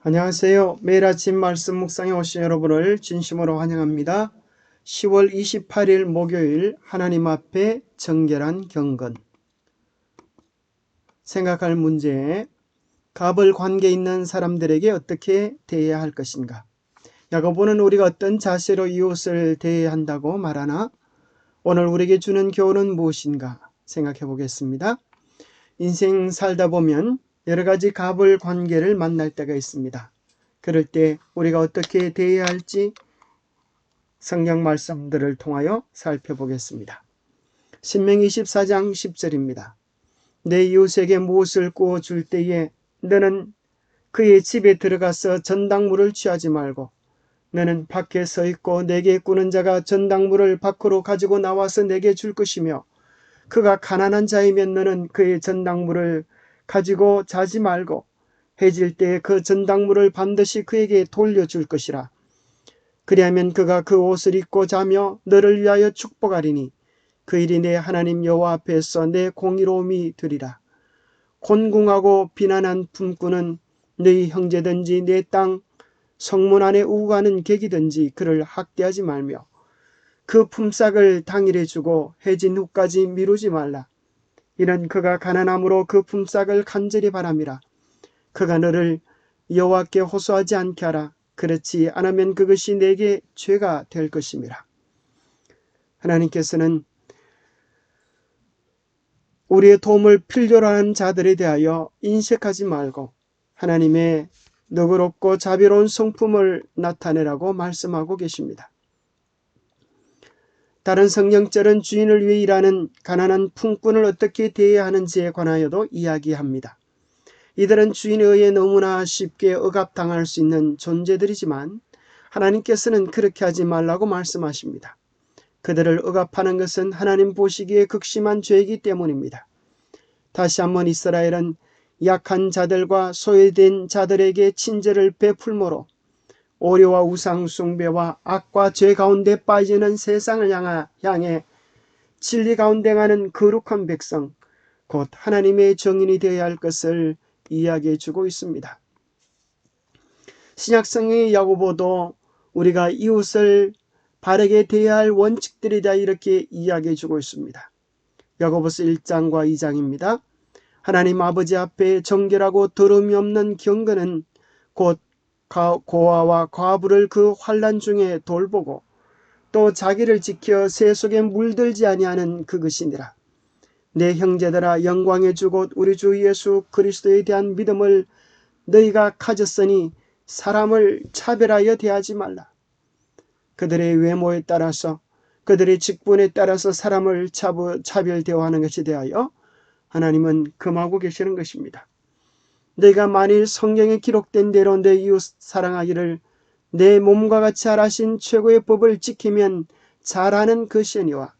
안녕하세요. 매일 아침 말씀 묵상에 오신 여러분을 진심으로 환영합니다. 10월 28일 목요일 하나님 앞에 정결한 경건. 생각할 문제, 갑을 관계 있는 사람들에게 어떻게 대해야 할 것인가? 야고보는 우리가 어떤 자세로 이웃을 대해야 한다고 말하나? 오늘 우리에게 주는 교훈은 무엇인가? 생각해 보겠습니다. 인생 살다 보면 여러 가지 갑을 관계를 만날 때가 있습니다. 그럴 때 우리가 어떻게 대해야 할지 성경 말씀들을 통하여 살펴보겠습니다. 신명기 24장 10절입니다. 내 이웃에게 무엇을 구워 줄 때에 너는 그의 집에 들어가서 전당물을 취하지 말고 너는 밖에 서 있고 내게 꾸는 자가 전당물을 밖으로 가지고 나와서 내게 줄 것이며 그가 가난한 자이면 너는 그의 전당물을 가지고 자지 말고 해질 때에 그 전당물을 반드시 그에게 돌려줄 것이라. 그리하면 그가 그 옷을 입고 자며 너를 위하여 축복하리니 그 일이 내 하나님 여호와 앞에서 내 공의로움이 되리라. 곤궁하고 비난한 품꾼은 너희 형제든지 내 땅 성문 안에 우고가는 객이든지 그를 학대하지 말며 그 품삯을 당일에 주고 해진 후까지 미루지 말라. 이는 그가 가난함으로 그 품삯을 간절히 바람이라. 그가 너를 여호와께 호소하지 않게 하라. 그렇지 않으면 그것이 내게 죄가 될 것임이라. 하나님께서는 우리의 도움을 필요로 하는 자들에 대하여 인색하지 말고 하나님의 너그럽고 자비로운 성품을 나타내라고 말씀하고 계십니다. 다른 성경절은 주인을 위해 일하는 가난한 품꾼을 어떻게 대해야 하는지에 관하여도 이야기합니다. 이들은 주인에 의해 너무나 쉽게 억압당할 수 있는 존재들이지만 하나님께서는 그렇게 하지 말라고 말씀하십니다. 그들을 억압하는 것은 하나님 보시기에 극심한 죄이기 때문입니다. 다시 한번 이스라엘은 약한 자들과 소외된 자들에게 친절을 베풀므로 오려와 우상 숭배와 악과 죄 가운데 빠지는 세상을 향해 진리 가운데 가는 거룩한 백성, 곧 하나님의 정인이 되어야 할 것을 이야기해 주고 있습니다. 신약성경의 야고보도 우리가 이웃을 바르게 대해야 할 원칙들에 대해 이렇게 이야기해 주고 있습니다. 야고보서 1장과 2장입니다. 하나님 아버지 앞에 정결하고 더러움이 없는 경건은 곧 고아와 과부를 그 환난 중에 돌보고 또 자기를 지켜 새 속에 물들지 아니하는 그것이니라. 내 형제들아, 영광의 주 곧 우리 주 예수 그리스도에 대한 믿음을 너희가 가졌으니 사람을 차별하여 대하지 말라. 그들의 외모에 따라서 그들의 직분에 따라서 사람을 차별 대우하는 것에 대하여 하나님은 금하고 계시는 것입니다. 너희가 만일 성경에 기록된 대로 내 이웃 사랑하기를 내 몸과 같이 하라신 최고의 법을 지키면 잘하는 것이니와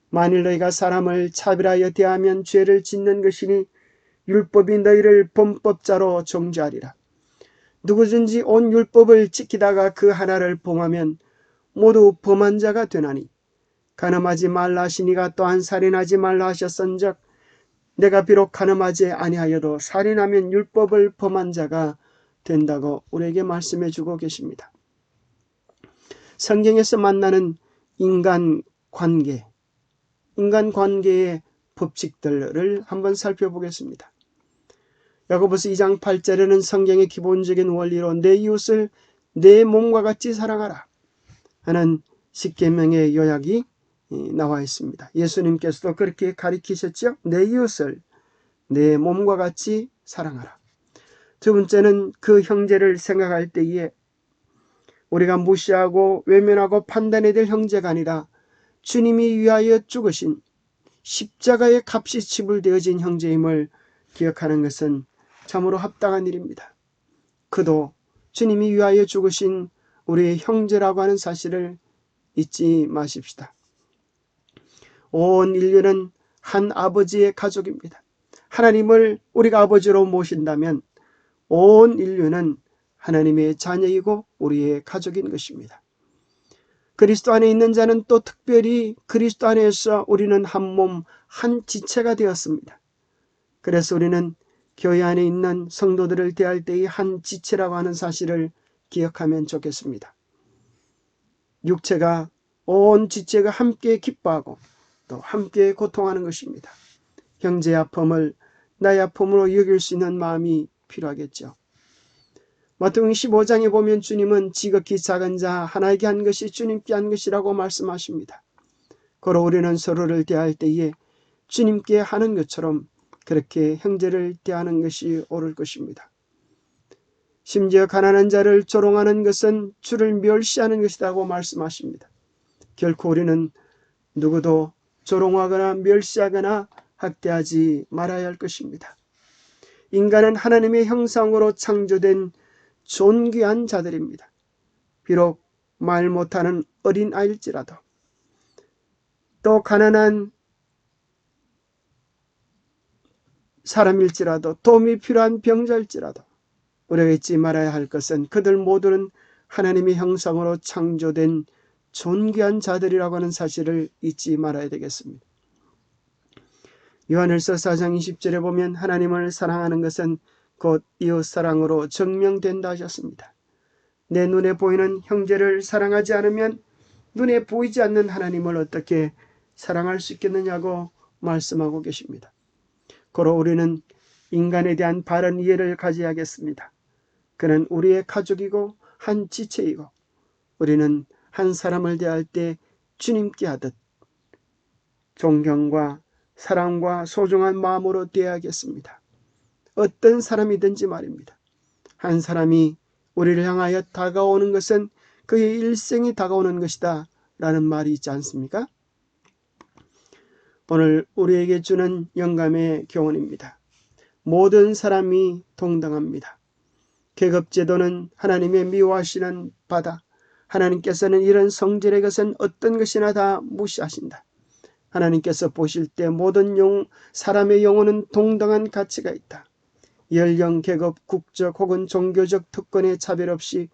만일 너희가 사람을 차별하여 대하면 죄를 짓는 것이니 율법이 너희를 범법자로 정죄하리라. 누구든지 온 율법을 지키다가 그 하나를 범하면 모두 범한 자가 되나니 간음하지 말라 하시니가 또한 살인하지 말라 하셨은즉 내가 비록 간음하지 아니하여도 살인하면 율법을 범한 자가 된다고 우리에게 말씀해 주고 계십니다. 성경에서 만나는 인간관계의 법칙들을 한번 살펴보겠습니다. 야고보서 2장 8절에는 성경의 기본적인 원리로 내 이웃을 내 몸과 같이 사랑하라 하는 십계명의 요약이 나와 있습니다. 예수님께서도 그렇게 가르치셨죠. 내 이웃을 내 몸과 같이 사랑하라. 두 번째는 그 형제를 생각할 때에 우리가 무시하고 외면하고 판단해야 될 형제가 아니라 주님이 위하여 죽으신 십자가의 값이 지불되어진 형제임을 기억하는 것은 참으로 합당한 일입니다. 그도 주님이 위하여 죽으신 우리의 형제라고 하는 사실을 잊지 마십시다. 온 인류는 한 아버지의 가족입니다. 하나님을 우리가 아버지로 모신다면 온 인류는 하나님의 자녀이고 우리의 가족인 것입니다. 그리스도 안에 있는 자는 또 특별히 그리스도 안에서 우리는 한 몸, 한 지체가 되었습니다. 그래서 우리는 교회 안에 있는 성도들을 대할 때의 한 지체라고 하는 사실을 기억하면 좋겠습니다. 육체가 온 지체가 함께 기뻐하고 또 함께 고통하는 것입니다. 형제의 아픔을 나의 아픔으로 여길 수 있는 마음이 필요하겠죠. 마태복음 15장에 보면 주님은 지극히 작은 자 하나에게 한 것이 주님께 한 것이라고 말씀하십니다. 그러 우리는 서로를 대할 때에 주님께 하는 것처럼 그렇게 형제를 대하는 것이 옳을 것입니다. 심지어 가난한 자를 조롱하는 것은 주를 멸시하는 것이라고 말씀하십니다. 결코 우리는 누구도 조롱하거나 멸시하거나 학대하지 말아야 할 것입니다. 인간은 하나님의 형상으로 창조된 존귀한 자들입니다. 비록 말 못하는 어린아이일지라도 또 가난한 사람일지라도 도움이 필요한 병자일지라도 우리가 잊지 말아야 할 것은 그들 모두는 하나님의 형상으로 창조된 존귀한 자들이라고 하는 사실을 잊지 말아야 되겠습니다. 요한일서 4장 20절에 보면 하나님을 사랑하는 것은 곧 이웃사랑으로 증명된다 하셨습니다. 내 눈에 보이는 형제를 사랑하지 않으면 눈에 보이지 않는 하나님을 어떻게 사랑할 수 있겠느냐고 말씀하고 계십니다. 고로 우리는 인간에 대한 바른 이해를 가져야겠습니다. 그는 우리의 가족이고 한 지체이고 우리는 한 사람을 대할 때 주님께 하듯 존경과 사랑과 소중한 마음으로 대해야겠습니다. 어떤 사람이든지 말입니다. 한 사람이 우리를 향하여 다가오는 것은 그의 일생이 다가오는 것이다 라는 말이 있지 않습니까? 오늘 우리에게 주는 영감의 교훈입니다. 모든 사람이 동등합니다. 계급제도는 하나님의 미워하시는 바다. 하나님께서는 이런 성질의 것은 어떤 것이나 다 무시하신다. 하나님께서 보실 때 모든 사람의 영혼은 동등한 가치가 있다. 연령, 계급, 국적 혹은 종교적 특권의 차별 없이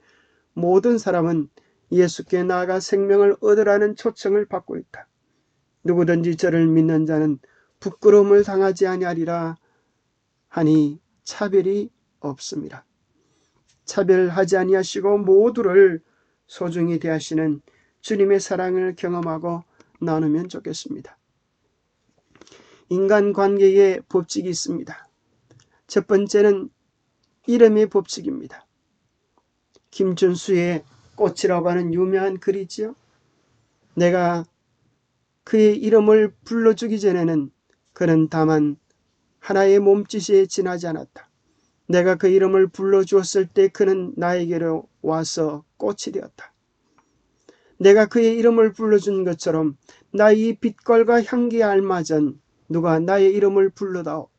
모든 사람은 예수께 나아가 생명을 얻으라는 초청을 받고 있다. 누구든지 저를 믿는 자는 부끄러움을 당하지 아니하리라 하니 차별이 없습니다. 차별하지 아니하시고 모두를 소중히 대하시는 주님의 사랑을 경험하고 나누면 좋겠습니다. 인간관계에 법칙이 있습니다. 첫 번째는 이름의 법칙입니다. 김준수의 꽃이라고 하는 유명한 글이지요. 내가 그의 이름을 불러주기 전에는 그는 다만 하나의 몸짓에 지나지 않았다. 내가 그 이름을 불러주었을 때 그는 나에게로 와서 꽃이 되었다. 내가 그의 이름을 불러준 것처럼 나의 빛깔과 향기에 알맞은 누가 나의 이름을 불러다오.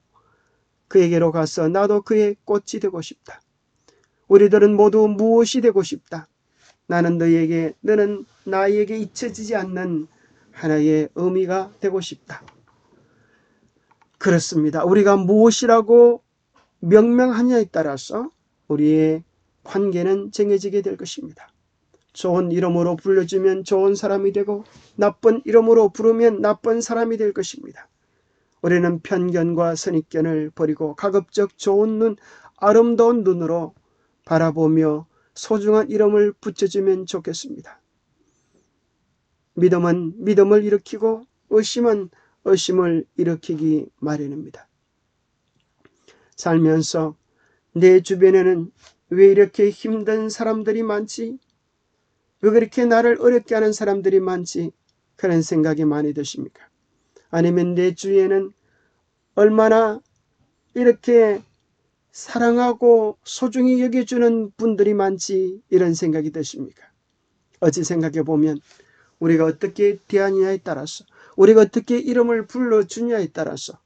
그에게로 가서 나도 그의 꽃이 되고 싶다. 우리들은 모두 무엇이 되고 싶다. 나는 너에게, 너는 나에게 잊혀지지 않는 하나의 의미가 되고 싶다. 그렇습니다. 우리가 무엇이라고 명명하냐에 따라서 우리의 관계는 정해지게 될 것입니다. 좋은 이름으로 불러주면 좋은 사람이 되고 나쁜 이름으로 부르면 나쁜 사람이 될 것입니다. 우리는 편견과 선입견을 버리고 가급적 좋은 눈, 아름다운 눈으로 바라보며 소중한 이름을 붙여주면 좋겠습니다. 믿음은 믿음을 일으키고 의심은 의심을 일으키기 마련입니다. 살면서 내 주변에는 왜 이렇게 힘든 사람들이 많지? 왜 그렇게 나를 어렵게 하는 사람들이 많지? 그런 생각이 많이 드십니까? 아니면 내 주위에는 얼마나 이렇게 사랑하고 소중히 여겨주는 분들이 많지? 이런 생각이 드십니까? 어찌 생각해 보면 우리가 어떻게 대하느냐에 따라서, 우리가 어떻게 이름을 불러주냐에 따라서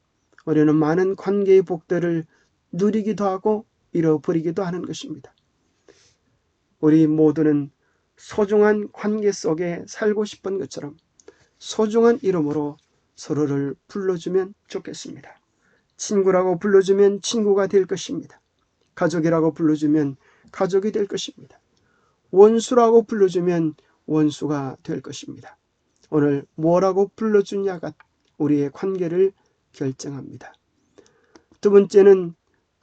우리는 많은 관계의 복들을 누리기도 하고 잃어버리기도 하는 것입니다. 우리 모두는 소중한 관계 속에 살고 싶은 것처럼 소중한 이름으로 서로를 불러주면 좋겠습니다. 친구라고 불러주면 친구가 될 것입니다. 가족이라고 불러주면 가족이 될 것입니다. 원수라고 불러주면 원수가 될 것입니다. 오늘 뭐라고 불러주냐가 우리의 관계를 결정합니다. 두 번째는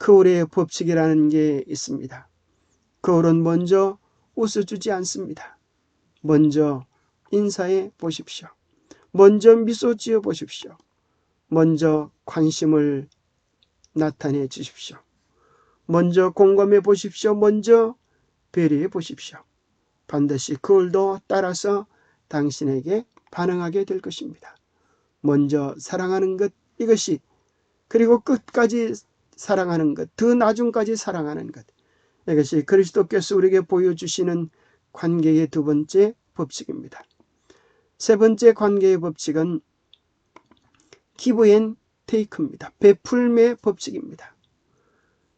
거울의 법칙이라는 게 있습니다. 거울은 먼저 웃어주지 않습니다. 먼저 인사해 보십시오. 먼저 미소 지어 보십시오. 먼저 관심을 나타내 주십시오. 먼저 공감해 보십시오. 먼저 배려해 보십시오. 반드시 거울도 따라서 당신에게 반응하게 될 것입니다. 먼저 사랑하는 것, 이것이, 그리고 끝까지 사랑하는 것, 더 나중까지 사랑하는 것, 이것이 그리스도께서 우리에게 보여주시는 관계의 두 번째 법칙입니다. 세 번째 관계의 법칙은 give and take입니다. 베풀매 법칙입니다.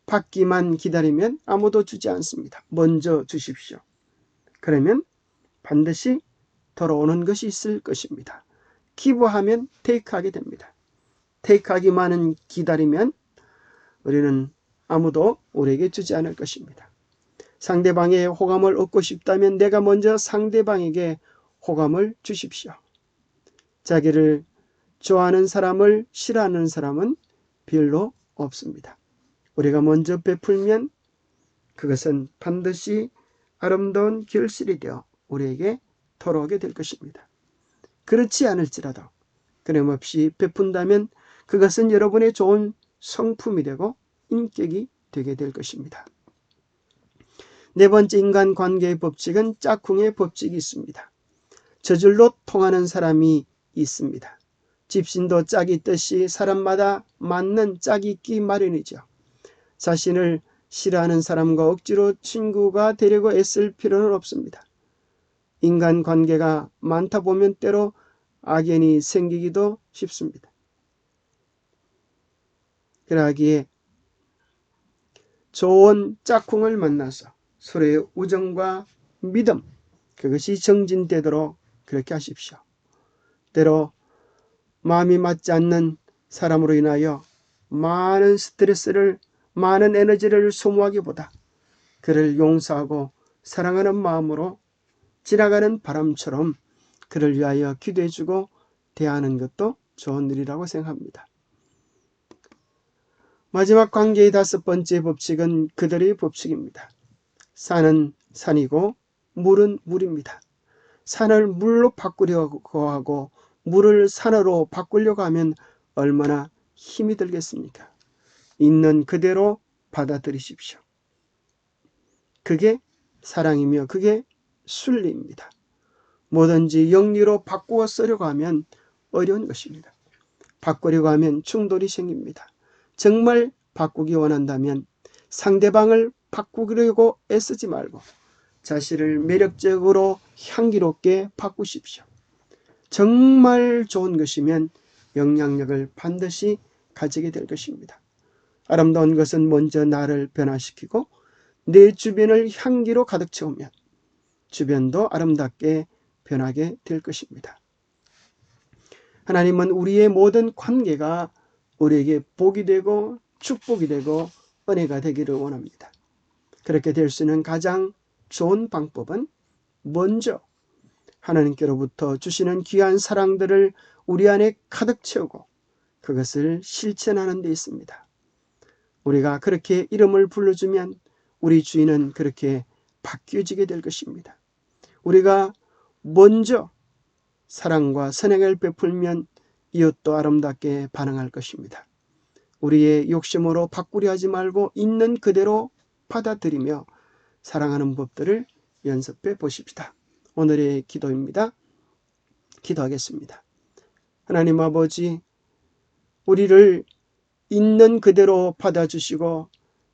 받기만 기다리면 아무도 주지 않습니다. 먼저 주십시오. 그러면 반드시 돌아오는 것이 있을 것입니다. 기부하면 테이크하게 됩니다. 테이크하기만은 기다리면 우리는 아무도 우리에게 주지 않을 것입니다. 상대방의 호감을 얻고 싶다면 내가 먼저 상대방에게 호감을 주십시오. 자기를 좋아하는 사람을 싫어하는 사람은 별로 없습니다. 우리가 먼저 베풀면 그것은 반드시 아름다운 결실이 되어 우리에게 돌아오게 될 것입니다. 그렇지 않을지라도 끊임없이 베푼다면 그것은 여러분의 좋은 성품이 되고 인격이 되게 될 것입니다. 네 번째 인간관계의 법칙은 짝꿍의 법칙이 있습니다. 저절로 통하는 사람이 있습니다. 집신도 짝이 있듯이 사람마다 맞는 짝이 있기 마련이죠. 자신을 싫어하는 사람과 억지로 친구가 되려고 애쓸 필요는 없습니다. 인간관계가 많다 보면 때로 악연이 생기기도 쉽습니다. 그러기에 좋은 짝꿍을 만나서 서로의 우정과 믿음, 그것이 정진되도록 그렇게 하십시오. 때로 마음이 맞지 않는 사람으로 인하여 많은 스트레스를, 많은 에너지를 소모하기보다 그를 용서하고 사랑하는 마음으로 지나가는 바람처럼 그를 위하여 기도해주고 대하는 것도 좋은 일이라고 생각합니다. 마지막 관계의 다섯 번째 법칙은 그들의 법칙입니다. 산은 산이고 물은 물입니다. 산을 물로 바꾸려고 하고 물을 산으로 바꾸려고 하면 얼마나 힘이 들겠습니까? 있는 그대로 받아들이십시오. 그게 사랑이며 그게 순리입니다. 뭐든지 영리로 바꾸어 쓰려고 하면 어려운 것입니다. 바꾸려고 하면 충돌이 생깁니다. 정말 바꾸기 원한다면 상대방을 바꾸려고 애쓰지 말고 자신을 매력적으로 향기롭게 바꾸십시오. 정말 좋은 것이면 영향력을 반드시 가지게 될 것입니다. 아름다운 것은 먼저 나를 변화시키고 내 주변을 향기로 가득 채우면 주변도 아름답게 변하게 될 것입니다. 하나님은 우리의 모든 관계가 우리에게 복이 되고 축복이 되고 은혜가 되기를 원합니다. 그렇게 될 수 있는 가장 좋은 방법은 먼저 하나님께로부터 주시는 귀한 사랑들을 우리 안에 가득 채우고 그것을 실천하는 데 있습니다. 우리가 그렇게 이름을 불러주면 우리 주인은 그렇게 바뀌어지게 될 것입니다. 우리가 먼저 사랑과 선행을 베풀면 이웃도 아름답게 반응할 것입니다. 우리의 욕심으로 바꾸려 하지 말고 있는 그대로 받아들이며 사랑하는 법들을 연습해 보십시다. 오늘의 기도입니다. 기도하겠습니다. 하나님 아버지, 우리를 있는 그대로 받아주시고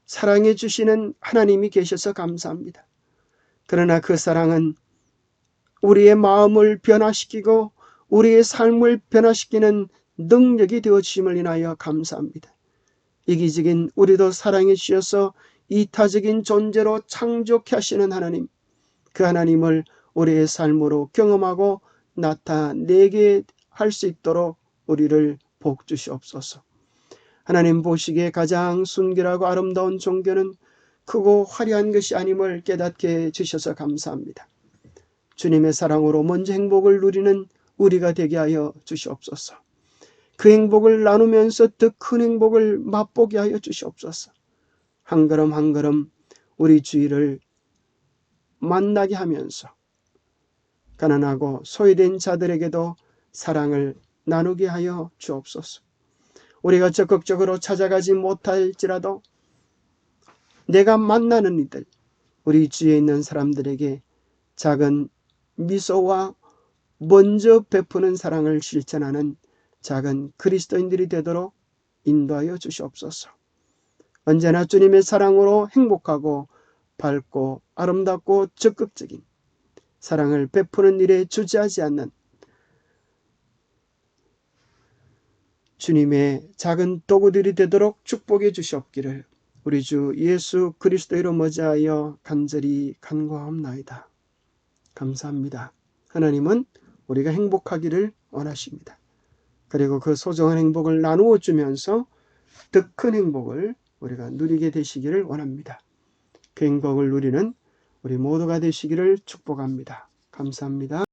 사랑해 주시는 하나님이 계셔서 감사합니다. 그러나 그 사랑은 우리의 마음을 변화시키고 우리의 삶을 변화시키는 능력이 되어주심을 인하여 감사합니다. 이기적인 우리도 사랑해 주셔서 이타적인 존재로 창조케 하시는 하나님, 그 하나님을 우리의 삶으로 경험하고 나타내게 할 수 있도록 우리를 복 주시옵소서. 하나님 보시기에 가장 순결하고 아름다운 종교는 크고 화려한 것이 아님을 깨닫게 해 주셔서 감사합니다. 주님의 사랑으로 먼저 행복을 누리는 우리가 되게 하여 주시옵소서. 그 행복을 나누면서 더 큰 행복을 맛보게 하여 주시옵소서. 한 걸음 한 걸음 우리 주위를 만나게 하면서 가난하고 소외된 자들에게도 사랑을 나누게 하여 주옵소서. 우리가 적극적으로 찾아가지 못할지라도 내가 만나는 이들, 우리 주위에 있는 사람들에게 작은 미소와 먼저 베푸는 사랑을 실천하는 작은 그리스도인들이 되도록 인도하여 주시옵소서. 언제나 주님의 사랑으로 행복하고 밝고 아름답고 적극적인 사랑을 베푸는 일에 주저하지 않는 주님의 작은 도구들이 되도록 축복해 주시옵기를 우리 주 예수 그리스도로 머지하여 간절히 간구하옵나이다. 감사합니다. 하나님은 우리가 행복하기를 원하십니다. 그리고 그 소중한 행복을 나누어 주면서 더 큰 행복을 우리가 누리게 되시기를 원합니다. 그 행복을 누리는 우리 모두가 되시기를 축복합니다. 감사합니다.